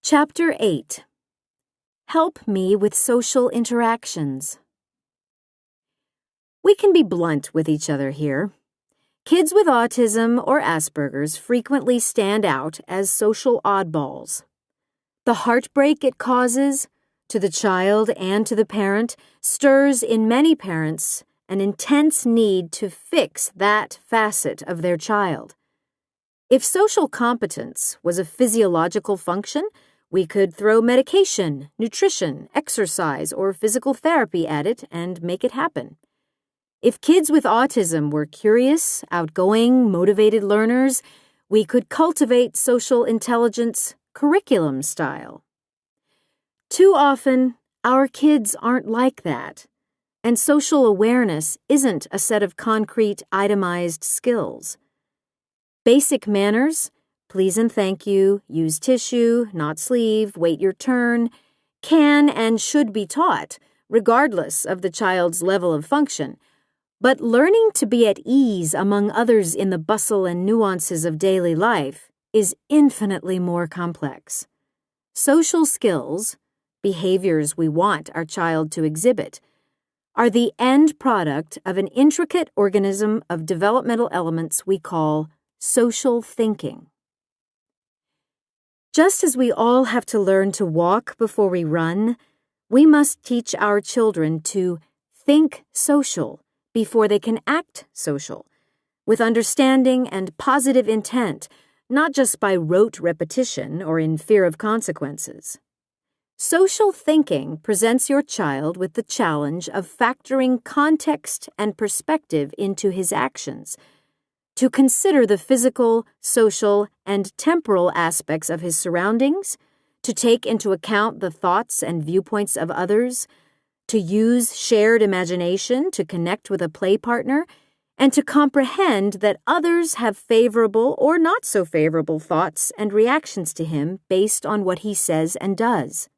Chapter 8. Help me with social interactions. We can be blunt with each other here. Kids with autism or Asperger's frequently stand out as social oddballs. The heartbreak it causes, to the child and to the parent, stirs in many parents an intense need to fix that facet of their child. If social competence was a physiological function, we could throw medication, nutrition, exercise, or physical therapy at it and make it happen. If kids with autism were curious, outgoing, motivated learners, we could cultivate social intelligence curriculum style. Too often, our kids aren't like that, and social awareness isn't a set of concrete, itemized skills. Basic manners, please and thank you, use tissue, not sleeve, wait your turn, can and should be taught, regardless of the child's level of function. But learning to be at ease among others in the bustle and nuances of daily life is infinitely more complex. Social skills, behaviors we want our child to exhibit, are the end product of an intricate organism of developmental elements we call social thinking. Just as we all have to learn to walk before we run, we must teach our children to think social before they can act social, with understanding and positive intent, not just by rote repetition or in fear of consequences. Social thinking presents your child with the challenge of factoring context and perspective into his actions, to consider the physical, social, and temporal aspects of his surroundings, to take into account the thoughts and viewpoints of others, to use shared imagination to connect with a play partner, and to comprehend that others have favorable or not so favorable thoughts and reactions to him based on what he says and does.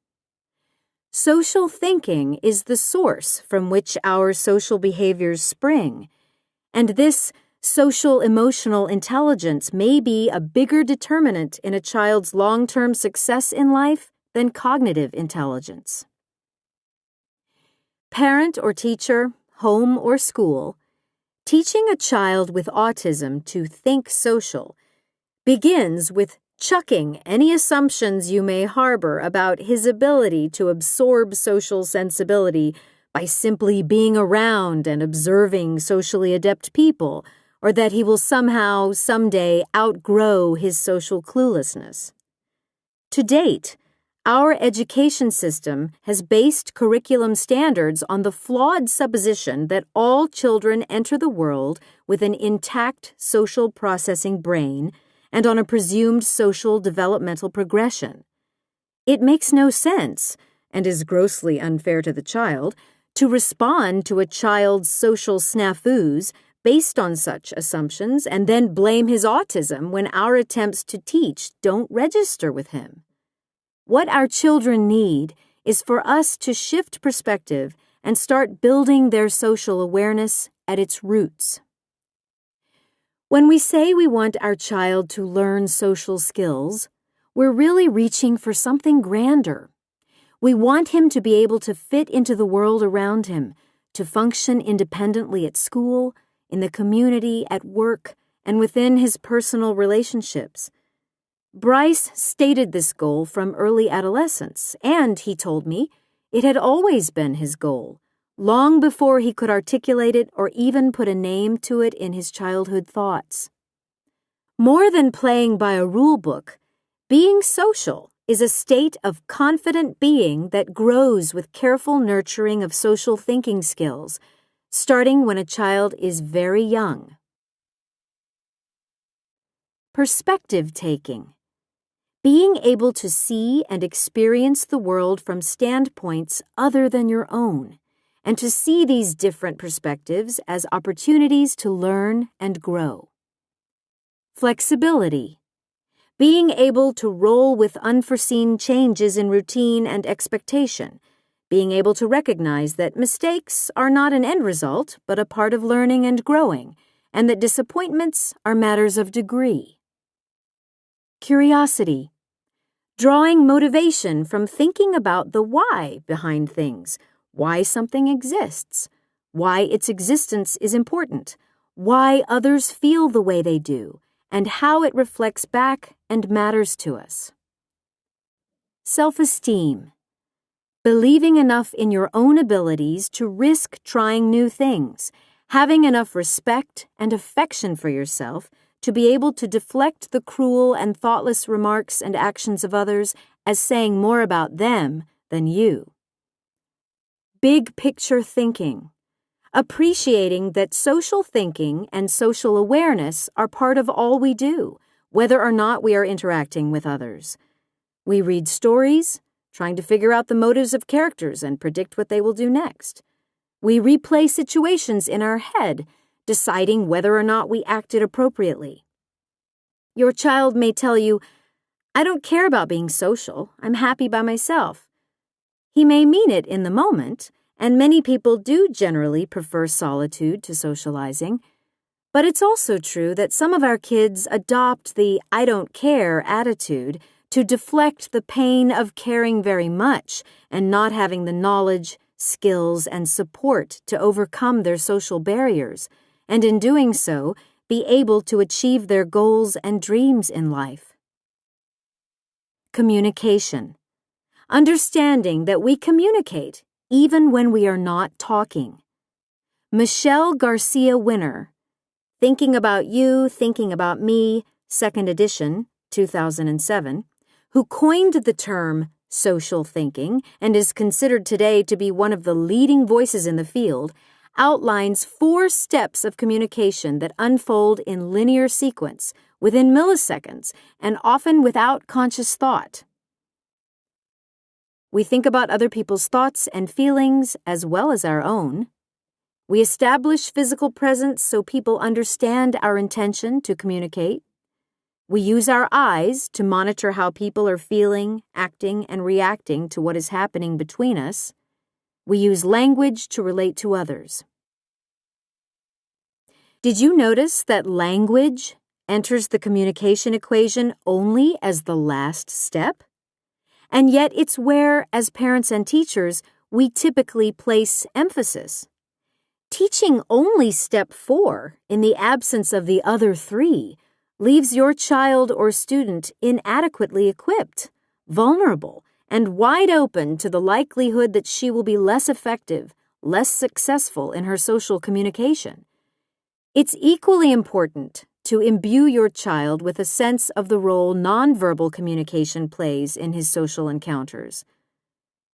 Social thinking is the source from which our social behaviors spring, and this social emotional intelligence may be a bigger determinant in a child's long-term success in life than cognitive intelligence. Parent or teacher, home or school, teaching a child with autism to think social begins with chucking any assumptions you may harbor about his ability to absorb social sensibility by simply being around and observing socially adept people, or that he will somehow, someday, outgrow his social cluelessness. To date, our education system has based curriculum standards on the flawed supposition that all children enter the world with an intact social processing brain and on a presumed social developmental progression. It makes no sense, and is grossly unfair to the child, to respond to a child's social snafus based on such assumptions and then blame his autism when our attempts to teach don't register with him. What our children need is for us to shift perspective and start building their social awareness at its roots. When we say we want our child to learn social skills, we're really reaching for something grander. We want him to be able to fit into the world around him, to function independently at school, in the community, at work, and within his personal relationships. Bryce stated this goal from early adolescence, and, he told me, it had always been his goal, long before he could articulate it or even put a name to it in his childhood thoughts. More than playing by a rule book, being social is a state of confident being that grows with careful nurturing of social thinking skills, starting when a child is very young. Perspective taking. Being able to see and experience the world from standpoints other than your own, and to see these different perspectives as opportunities to learn and grow. Flexibility. Being able to roll with unforeseen changes in routine and expectation, being able to recognize that mistakes are not an end result, but a part of learning and growing, and that disappointments are matters of degree. Curiosity. Drawing motivation from thinking about the why behind things, why something exists, why its existence is important, why others feel the way they do, and how it reflects back and matters to us. Self-esteem. Believing enough in your own abilities to risk trying new things, having enough respect and affection for yourself to be able to deflect the cruel and thoughtless remarks and actions of others as saying more about them than you. Big picture thinking. Appreciating that social thinking and social awareness are part of all we do, whether or not we are interacting with others. We read stories, trying to figure out the motives of characters and predict what they will do next. We replay situations in our head, deciding whether or not we acted appropriately. Your child may tell you, "I don't care about being social. I'm happy by myself." He may mean it in the moment, and many people do generally prefer solitude to socializing. But it's also true that some of our kids adopt the "I don't care" attitude to deflect the pain of caring very much and not having the knowledge, skills, and support to overcome their social barriers, and in doing so, be able to achieve their goals and dreams in life. Communication. Understanding that we communicate even when we are not talking. Michelle Garcia Winner, Thinking About You, Thinking About Me, 2nd edition, 2007, who coined the term social thinking and is considered today to be one of the leading voices in the field, outlines 4 steps of communication that unfold in linear sequence within milliseconds and often without conscious thought. We think about other people's thoughts and feelings as well as our own. We establish physical presence so people understand our intention to communicate. We use our eyes to monitor how people are feeling, acting, and reacting to what is happening between us. We use language to relate to others. Did you notice that language enters the communication equation only as the last step? And yet it's where, as parents and teachers, we typically place emphasis. Teaching only step 4 in the absence of the other 3 leaves your child or student inadequately equipped, vulnerable, and wide open to the likelihood that she will be less effective, less successful in her social communication. It's equally important to imbue your child with a sense of the role nonverbal communication plays in his social encounters.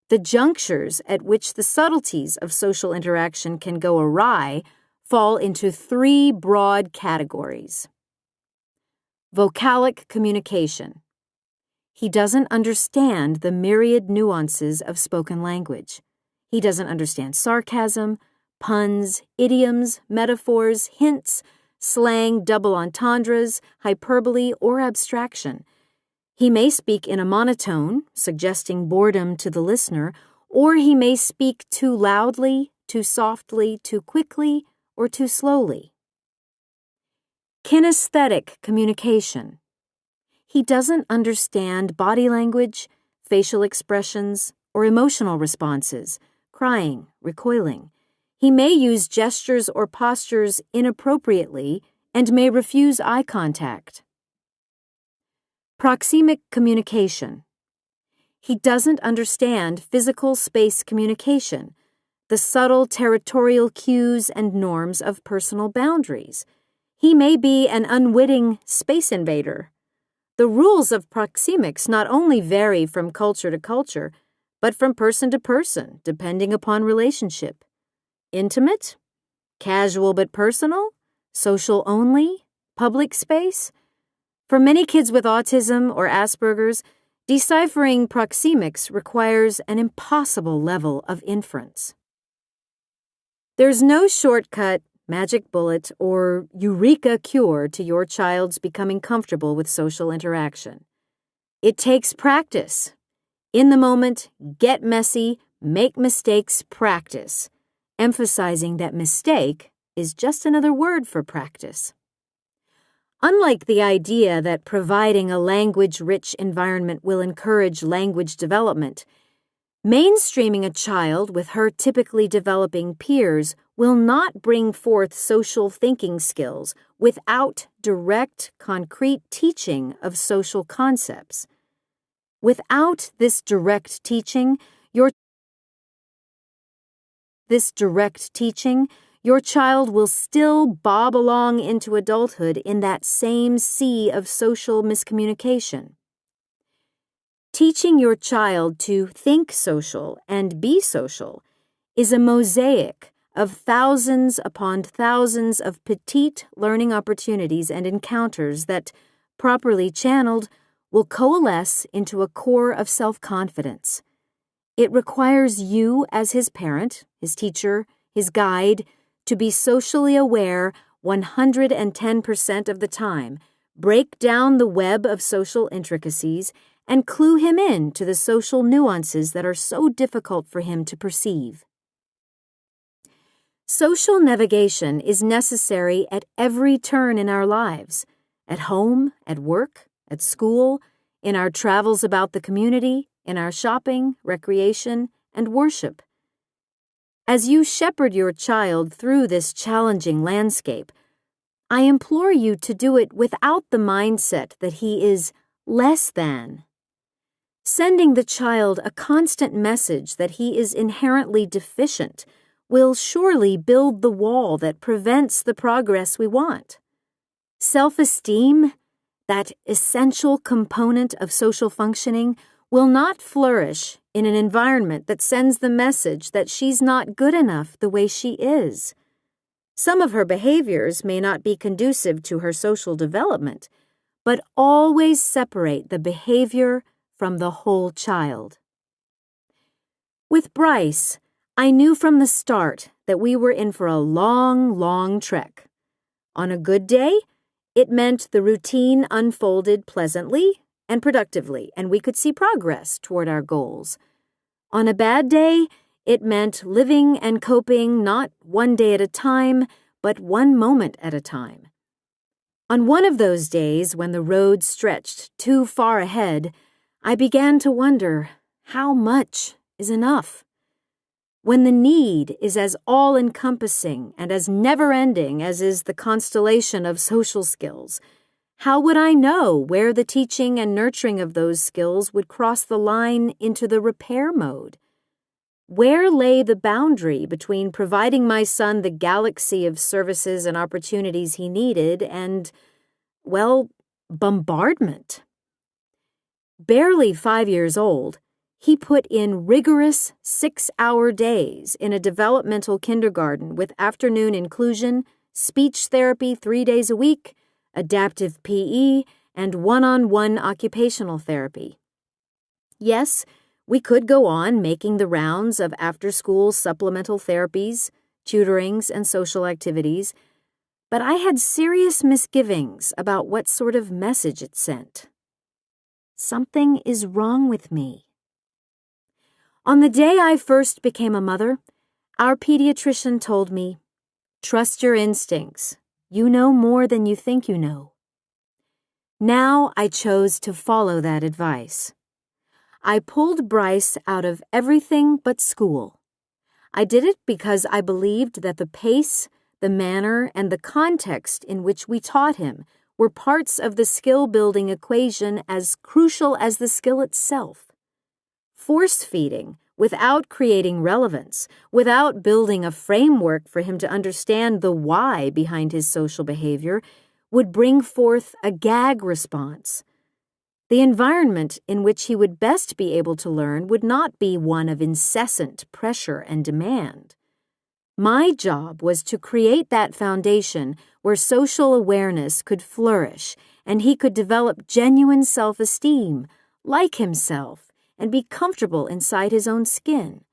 The junctures at which the subtleties of social interaction can go awry fall into 3 broad categories. Vocalic communication. He doesn't understand the myriad nuances of spoken language. He doesn't understand sarcasm, puns, idioms, metaphors, hints, slang, double entendres, hyperbole, or abstraction. He may speak in a monotone, suggesting boredom to the listener, or he may speak too loudly, too softly, too quickly, or too slowly. Kinesthetic communication. He doesn't understand body language, facial expressions, or emotional responses, crying, recoiling. He may use gestures or postures inappropriately and may refuse eye contact. Proxemic communication. He doesn't understand physical space communication, the subtle territorial cues and norms of personal boundaries. He may be an unwitting space invader. The rules of proxemics not only vary from culture to culture, but from person to person, depending upon relationship. Intimate? Casual but personal? Social only? Public space? For many kids with autism or Asperger's, deciphering proxemics requires an impossible level of inference. There's no shortcut, magic bullet, or eureka cure to your child's becoming comfortable with social interaction. It takes practice. In the moment, get messy, make mistakes, practice, emphasizing that mistake is just another word for practice. Unlike the idea that providing a language-rich environment will encourage language development, mainstreaming a child with her typically developing peers will not bring forth social thinking skills without direct, concrete teaching of social concepts. Without this direct teaching, your child will still bob along into adulthood in that same sea of social miscommunication. Teaching your child to think social and be social is a mosaic of thousands upon thousands of petite learning opportunities and encounters that, properly channeled, will coalesce into a core of self-confidence. It requires you as his parent, his teacher, his guide, to be socially aware 110% of the time, break down the web of social intricacies, and clue him in to the social nuances that are so difficult for him to perceive. Social navigation is necessary at every turn in our lives, at home, at work, at school, in our travels about the community, in our shopping, recreation, and worship. As you shepherd your child through this challenging landscape, I implore you to do it without the mindset that he is less than. Sending the child a constant message that he is inherently deficient will surely build the wall that prevents the progress we want. Self-esteem, that essential component of social functioning, will not flourish in an environment that sends the message that she's not good enough the way she is. Some of her behaviors may not be conducive to her social development, but always separate the behavior from the whole child. With Bryce, I knew from the start that we were in for a long, long trek. On a good day, it meant the routine unfolded pleasantly and productively, and we could see progress toward our goals. On a bad day, it meant living and coping not one day at a time, but one moment at a time. On one of those days when the road stretched too far ahead, I began to wonder, how much is enough? When the need is as all-encompassing and as never-ending as is the constellation of social skills, how would I know where the teaching and nurturing of those skills would cross the line into the repair mode? Where lay the boundary between providing my son the galaxy of services and opportunities he needed and, well, bombardment? Barely 5 years old, he put in rigorous 6-hour days in a developmental kindergarten with afternoon inclusion, speech therapy 3 days a week, adaptive PE, and one-on-one occupational therapy. Yes, we could go on making the rounds of after-school supplemental therapies, tutorings, and social activities, but I had serious misgivings about what sort of message it sent. Something is wrong with me. On the day I first became a mother, our pediatrician told me, "Trust your instincts. You know more than you think you know." Now I chose to follow that advice. I pulled Bryce out of everything but school. I did it because I believed that the pace, the manner, and the context in which we taught him were parts of the skill-building equation as crucial as the skill itself. Force-feeding, without creating relevance, without building a framework for him to understand the why behind his social behavior, would bring forth a gag response. The environment in which he would best be able to learn would not be one of incessant pressure and demand. My job was to create that foundation where social awareness could flourish and he could develop genuine self-esteem, like himself, and be comfortable inside his own skin.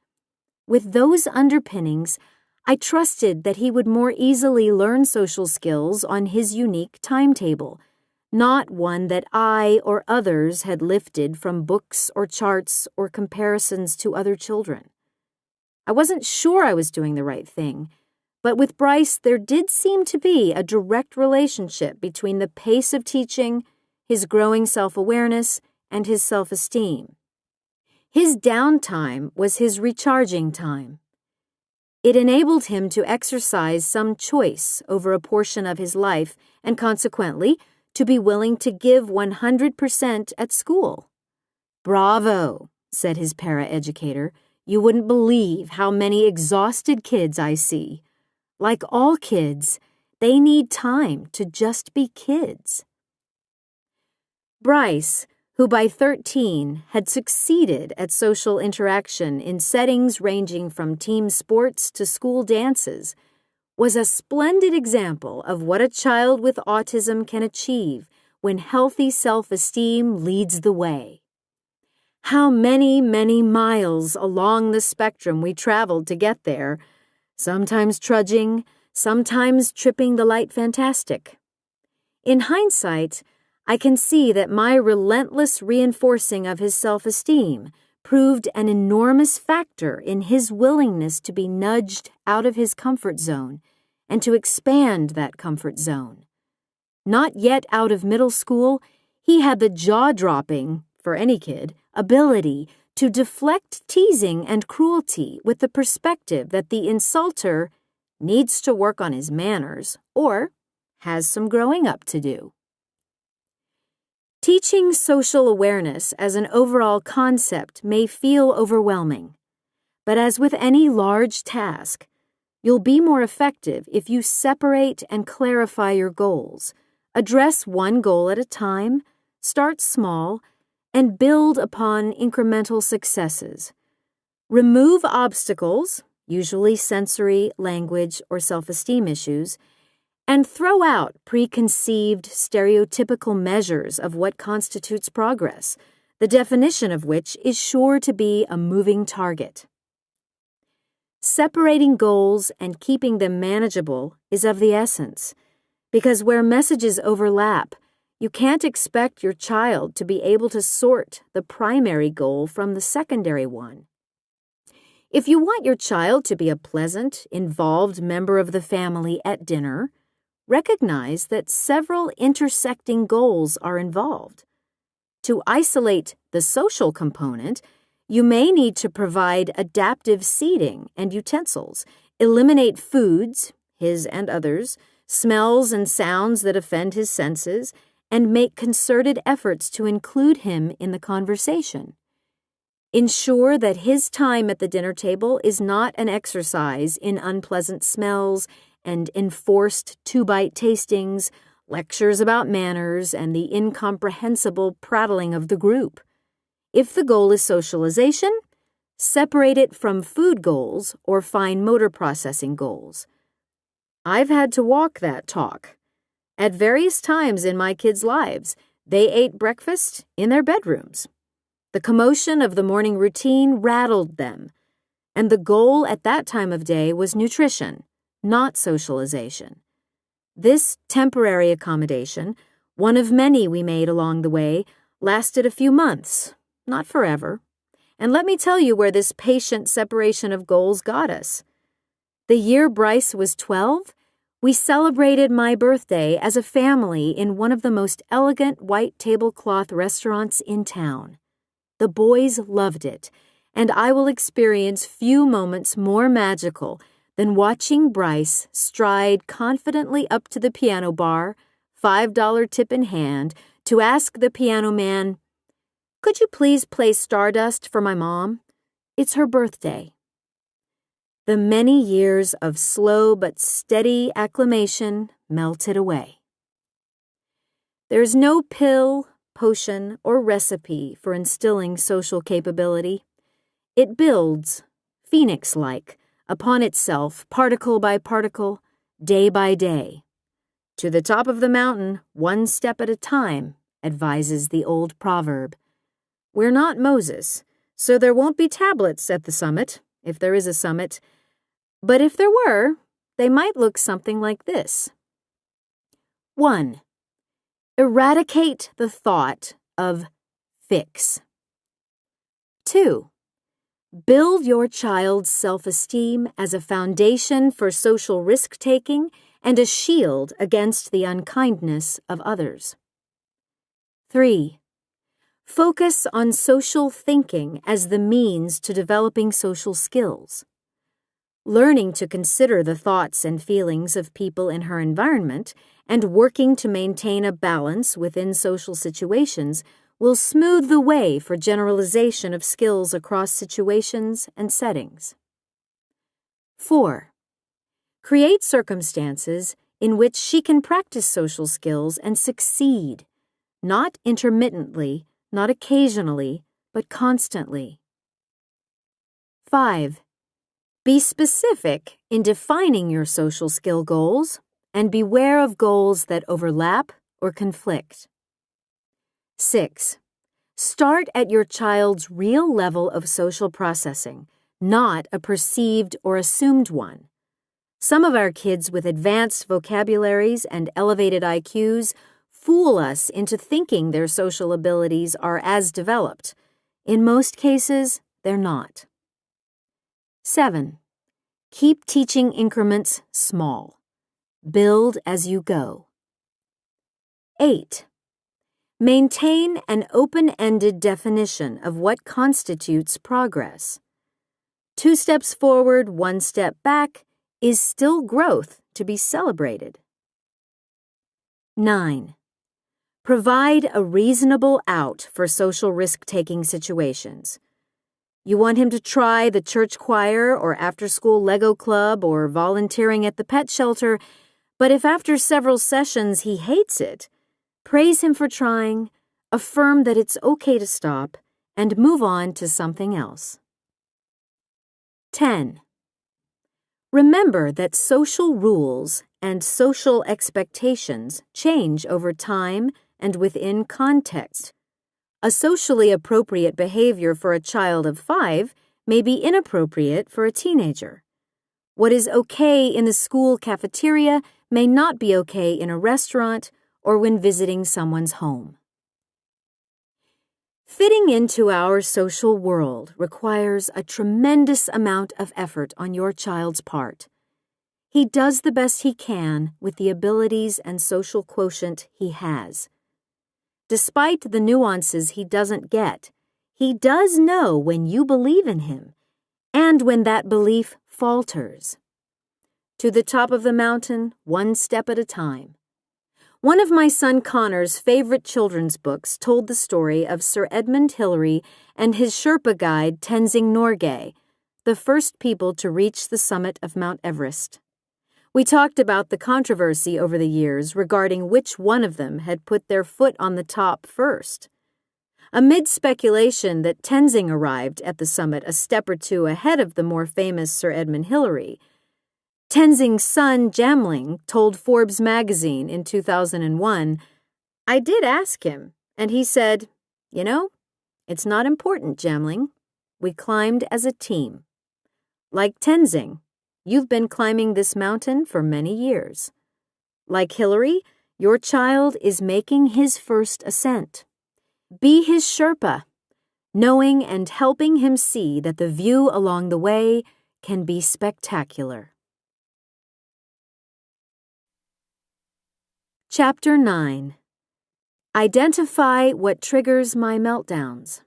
With those underpinnings, I trusted that he would more easily learn social skills on his unique timetable, not one that I or others had lifted from books or charts or comparisons to other children. I wasn't sure I was doing the right thing, But with Bryce, there did seem to be a direct relationship between the pace of teaching, his growing self-awareness, and his self-esteem. His downtime was his recharging time. It enabled him to exercise some choice over a portion of his life and consequently to be willing to give 100% at school. "Bravo," said his para-educator. "You wouldn't believe how many exhausted kids I see. Like all kids, they need time to just be kids." Bryce, who by 13 had succeeded at social interaction in settings ranging from team sports to school dances, was a splendid example of what a child with autism can achieve when healthy self-esteem leads the way. How many, many miles along the spectrum we traveled to get there, sometimes trudging, sometimes tripping the light fantastic. In hindsight, I can see that my relentless reinforcing of his self-esteem proved an enormous factor in his willingness to be nudged out of his comfort zone and to expand that comfort zone. Not yet out of middle school, he had the jaw-dropping, for any kid, ability to deflect teasing and cruelty with the perspective that the insulter needs to work on his manners or has some growing up to do. Teaching social awareness as an overall concept may feel overwhelming, but as with any large task, you'll be more effective if you separate and clarify your goals, address one goal at a time, start small, and build upon incremental successes. Remove obstacles, usually sensory, language, or self-esteem issues, and throw out preconceived, stereotypical measures of what constitutes progress, the definition of which is sure to be a moving target. Separating goals and keeping them manageable is of the essence, because where messages overlap, you can't expect your child to be able to sort the primary goal from the secondary one. If you want your child to be a pleasant, involved member of the family at dinner, recognize that several intersecting goals are involved. To isolate the social component, you may need to provide adaptive seating and utensils, eliminate foods, his and others, smells and sounds that offend his senses, and make concerted efforts to include him in the conversation. Ensure that his time at the dinner table is not an exercise in unpleasant smells and enforced two-bite tastings, lectures about manners, and the incomprehensible prattling of the group. If the goal is socialization, separate it from food goals or fine motor processing goals. I've had to walk that talk. At various times in my kids' lives, they ate breakfast in their bedrooms. The commotion of the morning routine rattled them, and the goal at that time of day was nutrition, not socialization. This temporary accommodation, one of many we made along the way, lasted a few months, not forever. And let me tell you where this patient separation of goals got us. The year Bryce was 12, we celebrated my birthday as a family in one of the most elegant white tablecloth restaurants in town. The boys loved it, and I will experience few moments more magical than watching Bryce stride confidently up to the piano bar, $5 tip in hand, to ask the piano man, "Could you please play Stardust for my mom? It's her birthday." The many years of slow but steady acclimation melted away. There's no pill, potion, or recipe for instilling social capability. It builds, phoenix-like, upon itself, particle by particle, day by day. To the top of the mountain, one step at a time, advises the old proverb. We're not Moses, so there won't be tablets at the summit, if there is a summit. But if there were, they might look something like this. 1. Eradicate the thought of fix. 2. Build your child's self-esteem as a foundation for social risk-taking and a shield against the unkindness of others. 3. Focus on social thinking as the means to developing social skills. Learning to consider the thoughts and feelings of people in her environment and working to maintain a balance within social situations will smooth the way for generalization of skills across situations and settings. 4. Create circumstances in which she can practice social skills and succeed, not intermittently, not occasionally, but constantly. 5. Be specific in defining your social skill goals and beware of goals that overlap or conflict. 6. Start at your child's real level of social processing, not a perceived or assumed one. Some of our kids with advanced vocabularies and elevated IQs fool us into thinking their social abilities are as developed. In most cases, they're not. 7. Keep teaching increments small. Build as you go. 8. Maintain an open-ended definition of what constitutes progress. 2 steps forward, 1 step back is still growth to be celebrated. 9. Provide a reasonable out for social risk-taking situations. You want him to try the church choir or after-school Lego club or volunteering at the pet shelter, but if after several sessions he hates it, praise him for trying, affirm that it's okay to stop, and move on to something else. 10. Remember that social rules and social expectations change over time and within context. A socially appropriate behavior for a child of 5 may be inappropriate for a teenager. What is okay in the school cafeteria may not be okay in a restaurant or when visiting someone's home. Fitting into our social world requires a tremendous amount of effort on your child's part. He does the best he can with the abilities and social quotient he has. Despite the nuances he doesn't get, he does know when you believe in him and when that belief falters. To the top of the mountain, 1 step at a time. One of my son Connor's favorite children's books told the story of Sir Edmund Hillary and his Sherpa guide Tenzing Norgay, the first people to reach the summit of Mount Everest. We talked about the controversy over the years regarding which one of them had put their foot on the top first. Amid speculation that Tenzing arrived at the summit a step or 2 ahead of the more famous Sir Edmund Hillary, Tenzing's son, Jamling, told Forbes magazine in 2001, "I did ask him, and he said, 'You know, it's not important, Jamling. We climbed as a team.' Like Tenzing, you've been climbing this mountain for many years. Like Hillary, your child is making his first ascent. Be his Sherpa, knowing and helping him see that the view along the way can be spectacular." Chapter 9. Identify what triggers my meltdowns.